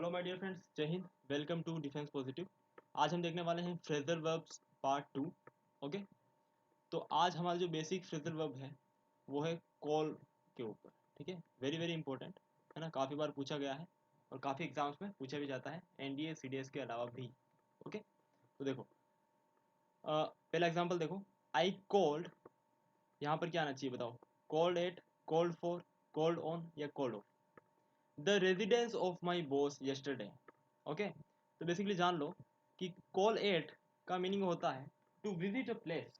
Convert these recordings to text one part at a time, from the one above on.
Hello my dear friends, जय हिंद। Welcome to defence positive. आज हम देखने वाले हैं फ्रेजल वर्ब्स पार्ट 2। ओके, तो आज हमारा जो बेसिक फ्रेजल वर्ब है वो है कॉल के ऊपर। ठीक है, वेरी वेरी इंपॉर्टेंट है ना, काफ़ी बार पूछा गया है और काफ़ी एग्जाम्स में पूछा भी जाता है, एनडीए सीडीएस के अलावा भी। ओके, तो देखो पहला एग्जाम्पल देखो, आई कॉल्ड। यहाँ पर क्या आना चाहिए बताओ? Called at, called for, called on या called off the residence of my boss yesterday। Okay, तो बेसिकली जान लो कि कॉल एट का मीनिंग होता है टू विजिट अ प्लेस।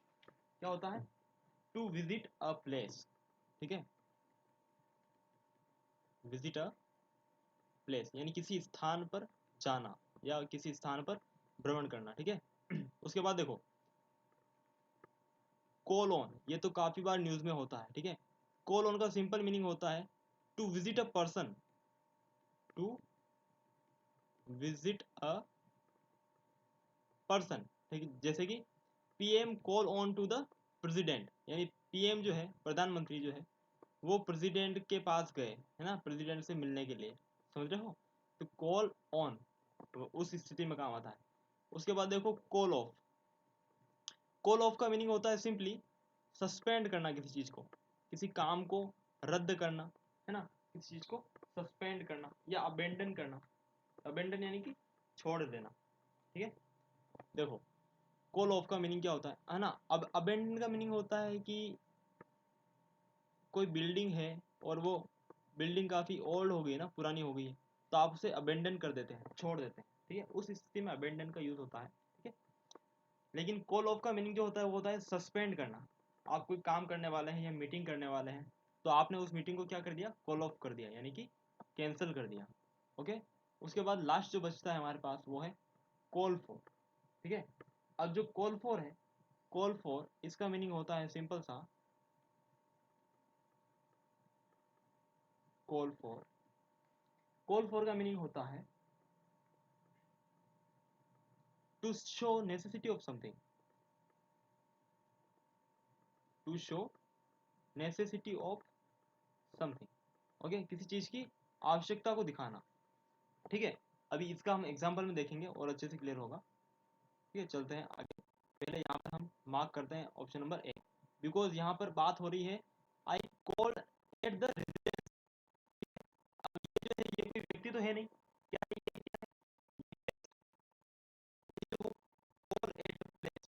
क्या होता है? To visit a place. ठीक है, विजिट अ प्लेस यानी किसी स्थान पर जाना या किसी स्थान पर भ्रमण करना। ठीक है उसके बाद देखो कॉल ऑन, ये तो काफी बार न्यूज में होता है। ठीक है, कॉल ऑन का सिंपल मीनिंग होता है to visit a person, to visit a person. ठीक है, जैसे कि PM call on to the president, यानी पीएम जो है, प्रधानमंत्री जो है, वो प्रेसिडेंट के पास गए है ना, प्रेसिडेंट से मिलने के लिए। समझ रहे हो? तो कॉल ऑन तो उस स्थिति में काम आता है। उसके बाद देखो कॉल ऑफ। कॉल ऑफ का मीनिंग होता है सिंपली सस्पेंड करना किसी चीज को, किसी काम को रद्द करना है ना, किसी चीज को सस्पेंड करना या अबेंडन करना। अबेंडन यानी कि छोड़ देना। ठीक है, देखो कॉल ऑफ का मीनिंग क्या होता है ना। अब अबेंडन का मीनिंग होता है कि कोई बिल्डिंग है और वो बिल्डिंग काफ़ी ओल्ड हो गई है ना, पुरानी हो गई है, तो आप उसे अबेंडन कर देते हैं, छोड़ देते हैं। ठीक है, उस स्थिति में अबेंडन का यूज़ होता है। ठीक है, लेकिन कॉल ऑफ का मीनिंग जो होता है वो होता है सस्पेंड करना। आप कोई काम करने वाले हैं या मीटिंग करने वाले हैं, तो आपने उस मीटिंग को क्या कर दिया? कॉल ऑफ कर दिया, यानी कि कैंसिल कर दिया। ओके, उसके बाद लास्ट जो बचता है हमारे पास वो है कॉल फॉर। ठीक है, अब जो कॉल फॉर है, कॉल फॉर इसका मीनिंग होता है सिंपल सा कॉल फॉर। कॉल फॉर का मीनिंग होता है to show necessity of something, to show necessity of something. Okay, किसी चीज की आवश्यकता को दिखाना। ठीक है, अभी इसका हम एग्जांपल में देखेंगे और अच्छे से क्लियर होगा। ठीक है, चलते हैं आगे। पहले यहाँ पर हम मार्क करते हैं ऑप्शन नंबर ए, बिकॉज यहाँ पर बात हो रही है I called at the residence. अब ये जो है ये कोई व्यक्ति तो है नहीं, क्या है ये? जो कॉल एट द प्लेस,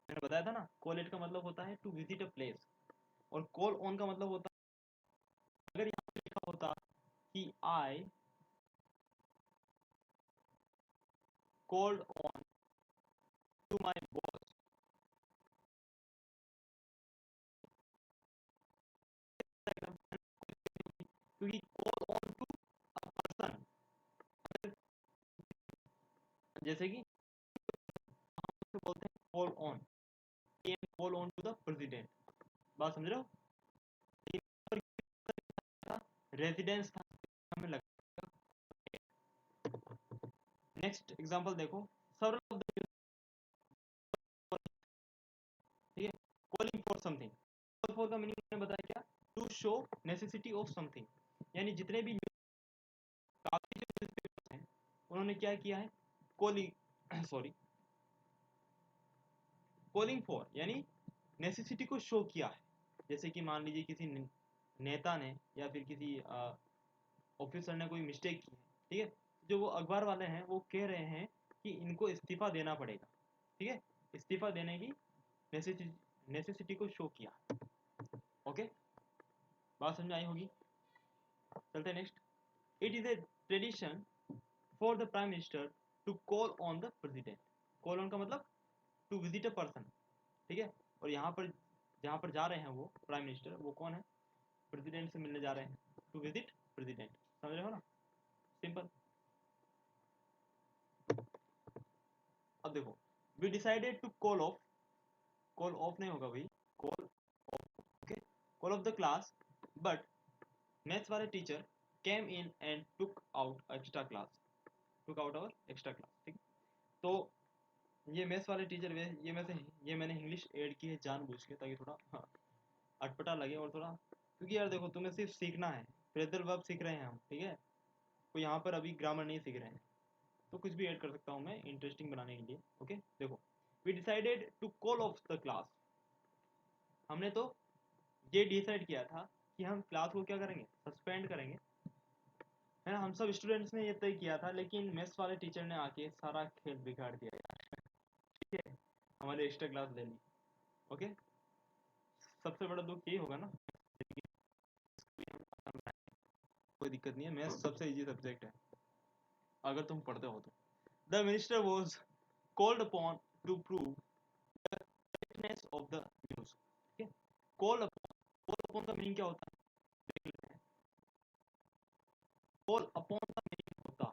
मैंने बताया था ना, कॉल एट का मतलब होता है टू विजिट अ प्लेस, और कॉल ऑन का मतलब होता है अगर यहाँ पे लिखा होता कि I called on to my boss, क्योंकि call on to a person, जैसे कि हम उसको बोलते हैं call on, PM call on to the president. बात समझ रहे हो? रेजिडेंस था, हमें लगा। नेक्स्ट एग्जांपल देखो, several of the, ठीक है, calling for something. Call for का मीनिंग मैंने बताया क्या? To show necessity of something, यानी जितने भी काफी जो न्यूज़पेपर्स हैं उन्होंने क्या किया है? कॉलिंग सॉरी कॉलिंग फॉर यानी नेसेसिटी को शो किया है। जैसे कि मान लीजिए किसी नेता ने या फिर किसी ऑफिसर ने कोई मिस्टेक की है। ठीक है, जो वो अखबार वाले हैं वो कह रहे हैं कि इनको इस्तीफा देना पड़ेगा। ठीक है, इस्तीफा देने की नेसेसिटी को शो किया। ओके, बात समझ में आई होगी। चलते हैं next. It is a tradition for the prime minister to call on the president. Call on का मतलब टू विजिट अ पर्सन। ठीक है, और यहाँ पर जहाँ पर जा रहे हैं वो प्राइम मिनिस्टर, वो कौन है? प्रेसिडेंट से मिलने जा रहे हैं, टू विजिट प्रेसिडेंट। समझ रहे हो ना, सिंपल। अब देखो, we decided to call off, call off नहीं होगा भाई, call off. Okay, call off the class, but maths वाले teacher came in and took out extra class, took out our extra class. ठीक, तो ये मैथ्स वाले टीचर ये मैंने इंग्लिश ऐड की है जानबूझ के, ताकि थोड़ा अटपटा लगे और थोड़ा, क्योंकि यार देखो तुम्हें सिर्फ सीखना है, फ्रेजल वर्ब सीख रहे हैं हम। ठीक है, को यहाँ पर अभी ग्रामर नहीं सीख रहे हैं तो कुछ भी ऐड कर सकता हूँ मैं इंटरेस्टिंग बनाने के लिए। ओके देखो, we decided to call off the class. हमने तो ये डिसाइड किया था कि हम क्लास को क्या करेंगे, सस्पेंड करेंगे, है ना। हम सब स्टूडेंट्स ने ये तय किया था, लेकिन मेस वाले टीचर ने आके सारा खेल बिगाड़ दिया यार। ठीक है, हमारे एक्स्ट्रा क्लास ले ली। ओके, सबसे बड़ा दुख यही होगा ना, कोई दिक्कत नहीं है, मैथ्स सबसे इजी सब्जेक्ट है अगर तुम पढ़ते हो तो। The minister was called upon two prove the correctness of the news. ठीक है, कॉल अपॉन का मीनिंग क्या होता है, देख लेते हैं। कॉल अपॉन का मीनिंग होता है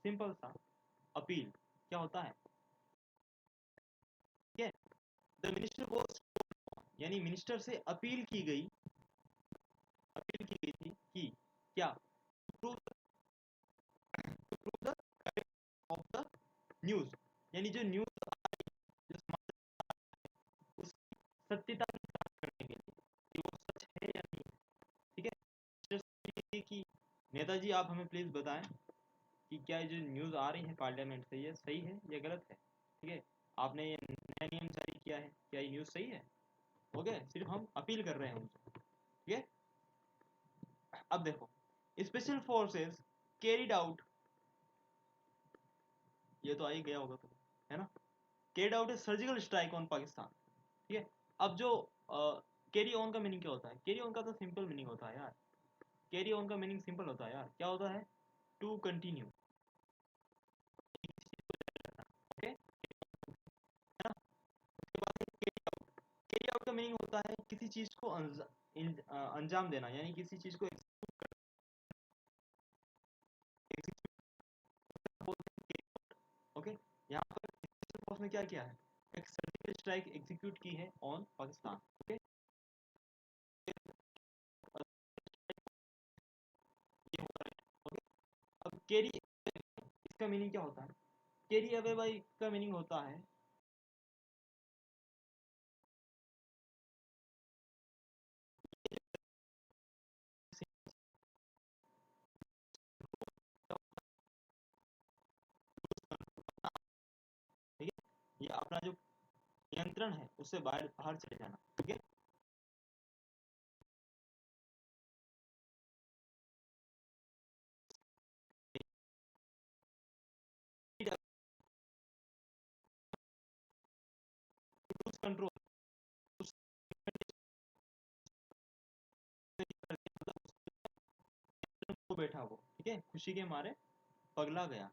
सिंपल सा अपील। क्या होता है, ठीक है। द मिनिस्टर वॉज, यानी मिनिस्टर से अपील की गई थी कि क्या, prove the correct of the news, यानी जो न्यूज जो उसकी सत्यता की जांच करने के लिए कि वो सच है या नहीं। ठीक है, कि नेताजी आप हमें प्लीज बताएं कि क्या ये जो न्यूज आ रही है पार्लियामेंट से ये सही है या गलत है। ठीक है, आपने ये नया नियम जारी किया है, क्या ये न्यूज सही है। ओके, सिर्फ हम अपील कर रहे हैं उनसे। ठीक है, अब देखो, स्पेशल फोर्सेस कैरिड आउट, ये तो आ ही गया होगा तो, है ना। Carried out A surgical strike on Pakistan. ठीक है, अब जो कैरी ऑन का मीनिंग क्या होता है, कैरी ऑन का तो सिंपल मीनिंग होता है यार, कैरी ऑन का मीनिंग सिंपल होता है यार, क्या होता है, टू कंटिन्यू। ओके, है ना। उसके बाद कैरी आउट, कैरी आउट का मीनिंग होता है किसी चीज को अंजाम देना, यानी किसी चीज को ओके। यहाँ पर स्पेशल फोर्स ने क्या किया है, एक सर्जिकल स्ट्राइक एग्जीक्यूट की है ऑन पाकिस्तान। ओके, ये होता है। ओके, अब कैरी, इसका मीनिंग क्या होता है, कैरी अवे बाई का मीनिंग होता है ठीक है, ये अपना जो नियंत्रण है उससे बाहर बाहर चले जाना। ठीक है, कंट्रोल को बैठा वो, ठीक है, खुशी के मारे पगला गया,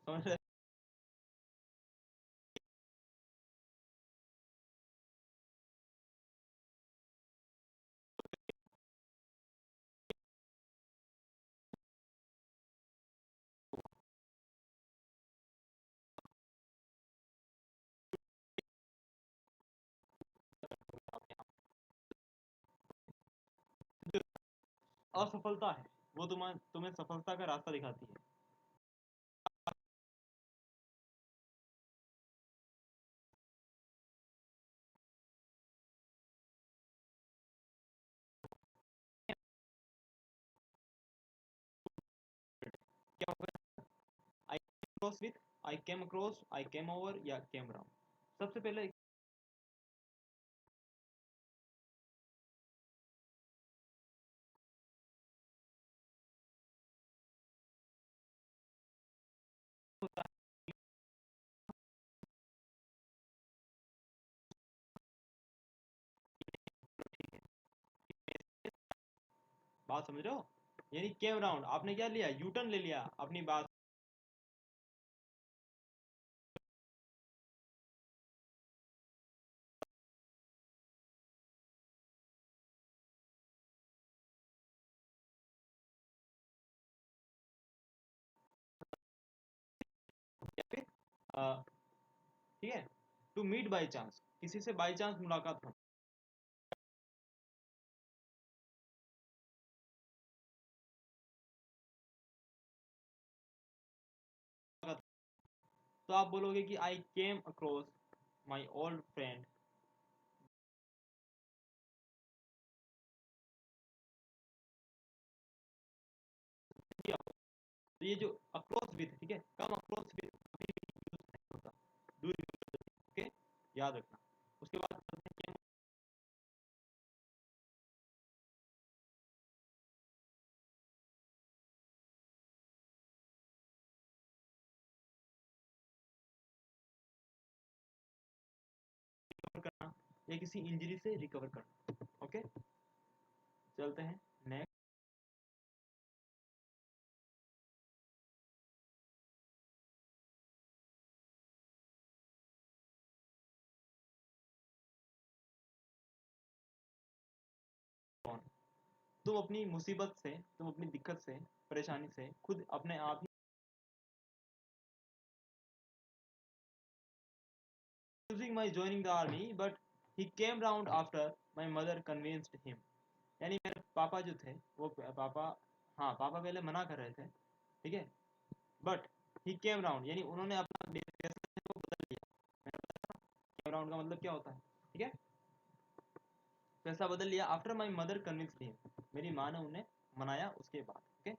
समझ रहे। असफलता है वो तुम्हें सफलता का रास्ता दिखाती है। क्या होगा, I cross with, I came across, I came over या केम राउंड। सबसे पहले होता है, बात समझ रहे हो, यानी केम राउंड, आपने क्या लिया, यू टर्न ले लिया अपनी बात। या फिर ठीक है, टू मीट बाई चांस, किसी से बाई चांस मुलाकात हो। तो आप बोलोगे कि I came across my old friend, तो ये जो अक्रॉस विथ, ठीक है, कम अक्रॉस विथ होता, दूरी, ओके, याद रखना। उसके बाद करना, या किसी इंजरी से रिकवर करना, ओके। चलते हैं नेक्स्ट। तुम अपनी मुसीबत से, तुम अपनी दिक्कत से, परेशानी से खुद अपने आप ही choosing my joining the army, but he came round after my mother convinced him। यानी मेरे पापा जो थे, वो पापा, हाँ पापा पहले मना कर रहे थे, ठीक है, बट ही केम राउंड, यानी उन्होंने अपना फैसला को बदल लिया। मैंने बताया केम राउंड का मतलब क्या होता है, ठीक है, फैसला बदल लिया। After my mother convinced him, मेरी माँ ने उन्हें मनाया उसके बाद, ओके।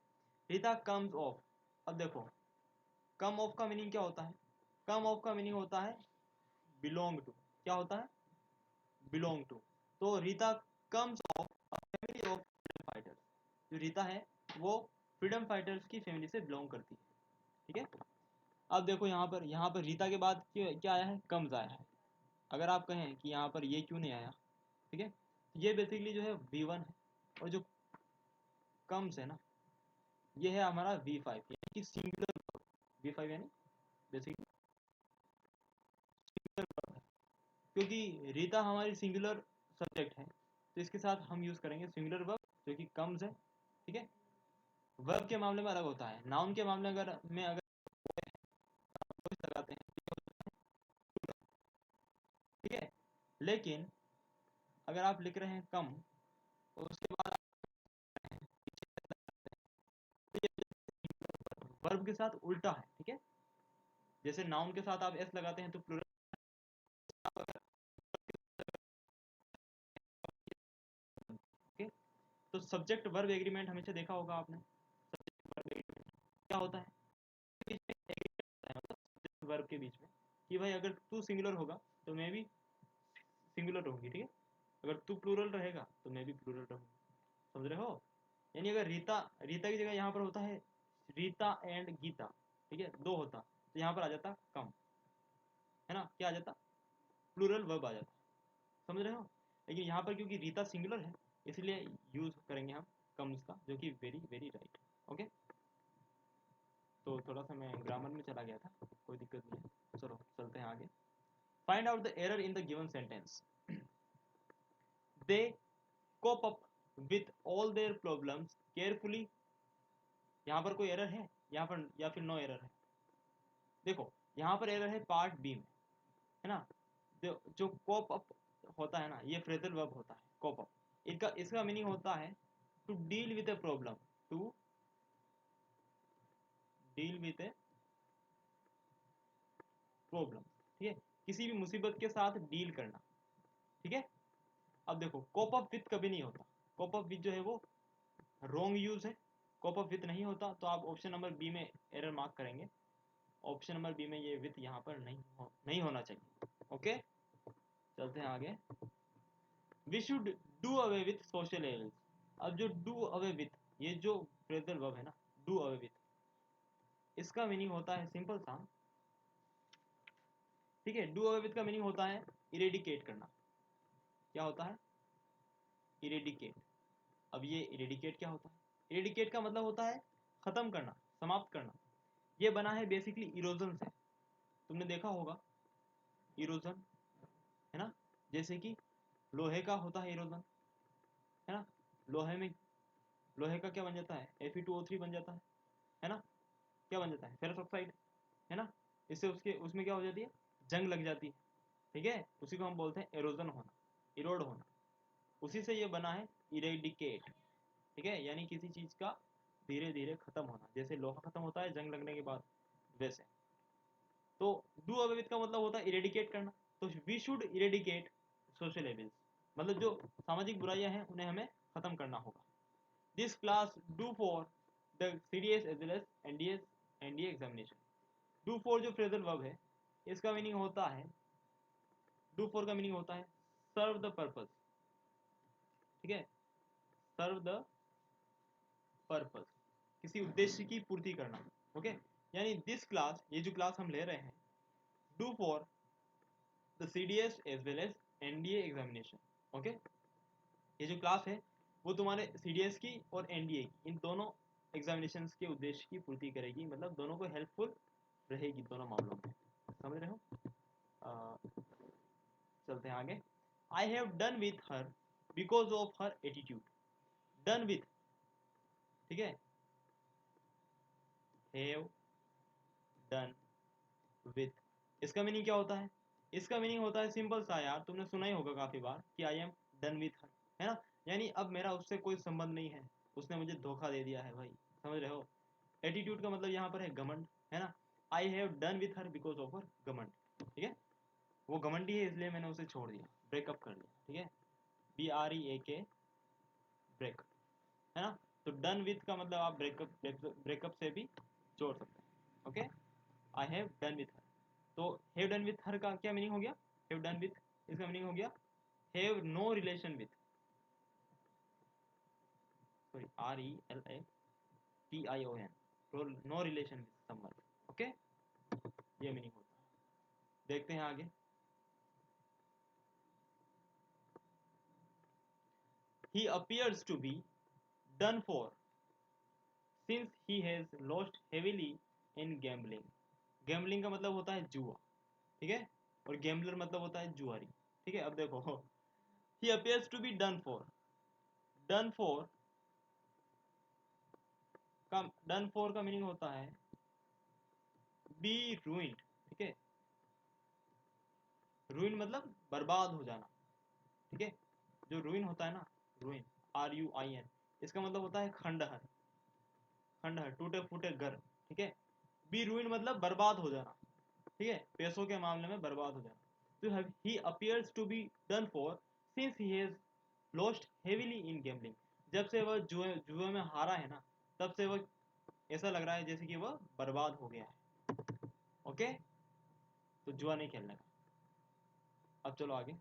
रीता कम्स ऑफ, अब देखो कम ऑफ का मीनिंग क्या होता है, कम ऑफ का मीनिंग होता है बिलोंग टू, क्या होता है, बिलोंग टू। तो Rita comes of a family of freedom fighters, जो रीता है वो फ्रीडम फाइटर्स की फैमिली से बिलोंग करती है, ठीक है। अब देखो यहाँ पर रीता के बाद क्या आया है, कम्स आया है। अगर आप कहें कि यहाँ पर ये क्यों नहीं आया, ठीक है, ये बेसिकली जो है V1 है, और जो कम्स है ना, ये है हमारा V5, यानी कि सिंगुलर। V5 यानी बेसिकली सिंगुलर वर्ब है, क्योंकि रीता हमारी सिंगुलर सब्जेक्ट है, तो इसके साथ हम यूज करेंगे सिंगुलर वर्ब जो कि कम्स है, ठीक है। वर्ब के मामले में अलग होता है, नाउन के मामले अगर लगाते हैं, ठीक है। लेकिन अगर आप लिख रहे हैं कम और उसके बाद वर्ब के साथ उल्टा है, ठीक है, जैसे नाउन के साथ आप एस लगाते हैं तो प्लूरल, ओके। तो सब्जेक्ट वर्ब एग्रीमेंट हमेशा देखा होगा आपने, सब्जेक्ट वर्ब एग्रीमेंट क्या होता है, मतलब वर्ब के बीच में, कि भाई अगर तू सिंगुलर होगा तो मैं भी सिंगुलर रहूंगी, ठीक है, अगर तू प्लूरल रहेगा तो मैं भी प्लूरल रहूंगी, समझ रहे हो। यानी अगर रीता, रीता की जगह यहाँ पर होता है रीता एंड गीता, ठीक है, दो होता तो यहाँ पर आ जाता कम, है ना, क्या आ जाता, प्लूरल वर्ब आ जाता, समझ रहे हो। लेकिन यहाँ पर क्योंकि रीता सिंगुलर है, इसलिए यूज करेंगे हम कम्स का, जो कि वेरी वेरी राइट, ओके। तो थोड़ा सा मैं ग्रामर में चला गया था, कोई दिक्कत नहीं है, चलो चलते हैं आगे। Find out the error in the given sentence. They cope up with all their problems carefully, यहाँ पर कोई एरर है यहाँ पर, या फिर नो एरर है। देखो यहाँ पर एरर है पार्ट बी में, है ना, जो कोप अप होता है ना, ये फ्रेजल वर्ब होता है कोप अप, इसका मीनिंग होता है to deal with a problem, to deal with a problem, ठीक है, किसी भी मुसीबत के साथ डील करना, ठीक है। अब देखो कोप अप विथ कभी नहीं होता, कोप अप विथ जो है वो रॉन्ग यूज है, कोप अप विथ नहीं होता, तो आप ऑप्शन नंबर बी में एरर मार्क करेंगे, ऑप्शन नंबर बी में ये विथ यहाँ पर नहीं होना चाहिए, ओके। चलते हैं आगे। We should do away with social evils. अब जो डू अवे विथ, ये जो फ्रेजल वर्ब है ना, डू अवे विथ, इसका मीनिंग होता है सिंपल सा, ठीक है, डू अवे विथ का मीनिंग होता है इरेडिकेट करना, क्या होता है, इरेडिकेट। अब ये इरेडिकेट क्या होता है, इरेडिकेट का मतलब होता है खत्म करना, समाप्त करना। ये बना है बेसिकली इरोजन से, तुमने देखा होगा इरोजन, है ना, जैसे कि लोहे का होता है इरोजन, है ना, लोहे में, लोहे का क्या बन जाता है, Fe2O3 बन जाता है ना, क्या बन जाता है, फेरस ऑक्साइड, है ना, इससे उसके उसमें क्या हो जाती है, जंग लग जाती है, ठीक है, उसी को हम बोलते हैं एरोजन होना, इरोड होना, उसी से ये बना है इरेडिकेट, ठीक है, यानी किसी चीज का धीरे धीरे खत्म होना, जैसे लोहा खत्म होता है जंग लगने के बाद, वैसे। तो डू अवे विद का मतलब होता है इरेडिकेट करना, तो we should eradicate social evils, मतलब जो सामाजिक बुराइयां हैं उन्हें हमें खत्म करना होगा। This class do for the CDS as well as NDA examination. Do for जो फ्रेजल वर्ब है इसका मीनिंग होता है, डू फॉर का मीनिंग होता है सर्व द पर्पस, ठीक है, सर्व द पर्पस, किसी उद्देश्य की पूर्ति करना। ओके, यानी दिस क्लास, ये जो क्लास हम ले रहे हैं, do for the CDS as well as NDA examination. Okay, ये जो क्लास है वो तुम्हारे CDS की और NDA की, इन दोनों एग्जामिनेशन के उद्देश्य की पूर्ति करेगी, मतलब दोनों को हेल्पफुल रहेगी दोनों मामलों में। समझ रहे हो? चलते हैं आगे। I have done with her because of her attitude. Done with, ठीक है, हैव डन विथ, इसका मीनिंग क्या होता है? इसका मीनिंग होता है सिंपल सा यार, तुमने सुना ही होगा काफी बार कि I am done with her, है ना, यानी अब मेरा उससे कोई संबंध नहीं है, उसने मुझे धोखा दे दिया है भाई। समझ रहे हो? एटीट्यूड का मतलब यहाँ पर है घमंड, है ना। I have done with her because of her घमंड, ठीक है, वो घमंडी है इसलिए मैंने उसे छोड़ दिया, ब्रेकअप कर दिया, ठीक है, BREAK, ब्रेक, है ना। तो डन विथ का मतलब आप ब्रेकअप से भी जोड़ सकते हैं। Okay, I have done with her, तो हैव डन विथ हर का क्या मीनिंग हो गया? हैव डन विथ, इसका मीनिंग हो गया have no relation with, sorry RELATION, no relation with someone. Okay, ये मीनिंग होता है। देखते हैं आगे। He appears to be done for since he has lost heavily in gambling। Gambling का मतलब होता है जुआ, ठीक है, और गैम्बलर मतलब होता है जुआरी, ठीक है। अब देखो, he appears to be done for, done for का, done for का मीनिंग होता है be ruined, ठीक है, ruin मतलब बर्बाद हो जाना, ठीक है, जो ruin होता है ना, ruin RUIN, इसका मतलब होता है खंडहर, खंडहर, टूटे फूटे घर, ठीक है। बी रूइन मतलब बर्बाद हो जाना, ठीक है, पैसों के मामले में बर्बाद हो जाना। तो he appears to be done for since he has lost heavily in gambling, जब से वह जुए जुए में हारा है ना, तब से वह ऐसा लग रहा है जैसे कि वह बर्बाद हो गया है। ओके, तो जुआ नहीं खेलने का। अब चलो आगे।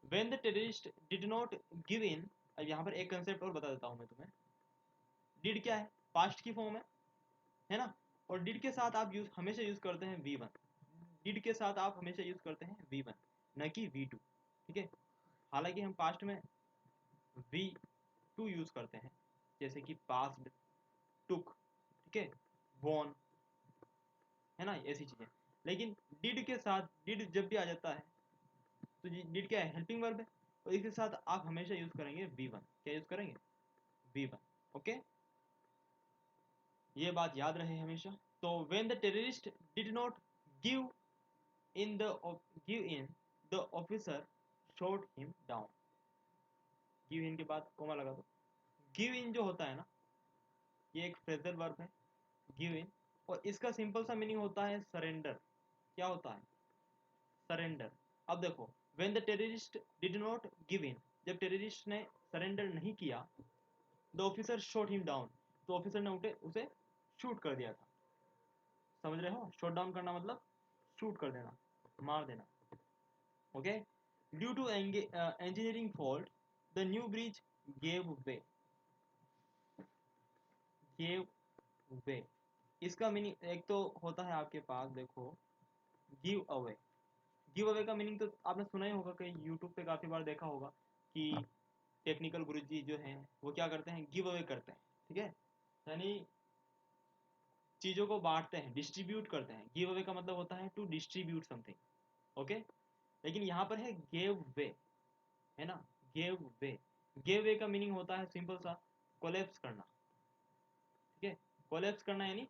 When the terrorist did not give in, अब यहाँ पर एक कंसेप्ट और बता देता हूँ मैं तुम्हें। डिड क्या है? पास्ट की फॉर्म है ना, और डिड के साथ आप हमेशा यूज करते हैं V1, डिड के साथ आप हमेशा यूज करते हैं V1, न कि V2, ठीक है। हालांकि हम पास्ट में V2 यूज करते हैं, जैसे कि पास्ट, टुक, ठीक है, वॉन, है ना, ऐसी चीजें। लेकिन डिड के साथ, डिड जब भी आ जाता है तो डिड क्या है? हेल्पिंग वर्ब है, तो इसके साथ आप हमेशा यूज करेंगे V1। क्या यूज करेंगे? V1। ओके, ये बात याद रहे हमेशा। तो when the terrorist did not give in the give in, the officer shot him down। give in के बाद कोमा लगा दो। give in जो होता है ना, ये एक फ्रेजल वर्ब है, give in, और इसका सिंपल सा मीनिंग होता है सरेंडर। क्या होता है? सरेंडर। अब देखो, when the terrorist did not give in, जब टेररिस्ट ने सरेंडर नहीं किया, the officer shot him down, तो ऑफिसर ने उसे शूट कर दिया था। समझ रहे हो? शॉट डाउन करना मतलब शूट कर देना, मार देना। Okay, due to engineering fault the new bridge gave way, gave way, इसका मीनिंग एक तो होता है आपके पास, देखो, गिव अवे। गिव अवे का मीनिंग तो आपने सुना ही होगा, कहीं यूट्यूब पे काफी बार देखा होगा कि टेक्निकल गुरुजी जो हैं वो क्या करते हैं? गिव अवे करते हैं, ठीक है, यानी चीजों को बांटते हैं, डिस्ट्रीब्यूट करते हैं। गिव अवे का मतलब होता है टू डिस्ट्रीब्यूट समथिंग। ओके, लेकिन यहाँ पर है गेव वे, है ना, गेव वे। गेव वे का मीनिंग होता है सिंपल सा कोलैप्स करना, ठीक है, कोलैप्स करना यानी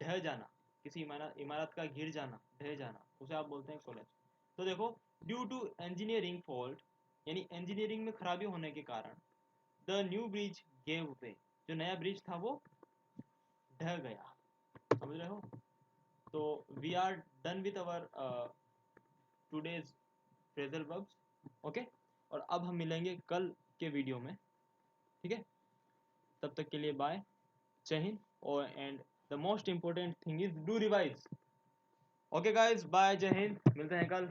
ढह जाना, किसी इमारत इमारत का गिर जाना, ढह जाना, उसे आप बोलते हैं कोलैप्स। तो देखो, ड्यू टू इंजीनियरिंग फॉल्ट, यानी इंजीनियरिंग में खराबी होने के कारण, द न्यू ब्रिज गेव वे, जो नया ब्रिज था वो ढह गया। समझ रहे हो? तो we are done with our today's phrasal verbs. Okay, और अब हम मिलेंगे कल के वीडियो में, ठीक है, तब तक के लिए बाय। जय हिंद और and the most important thing is do revise. Okay guys, bye, जय हिंद, मिलते हैं कल।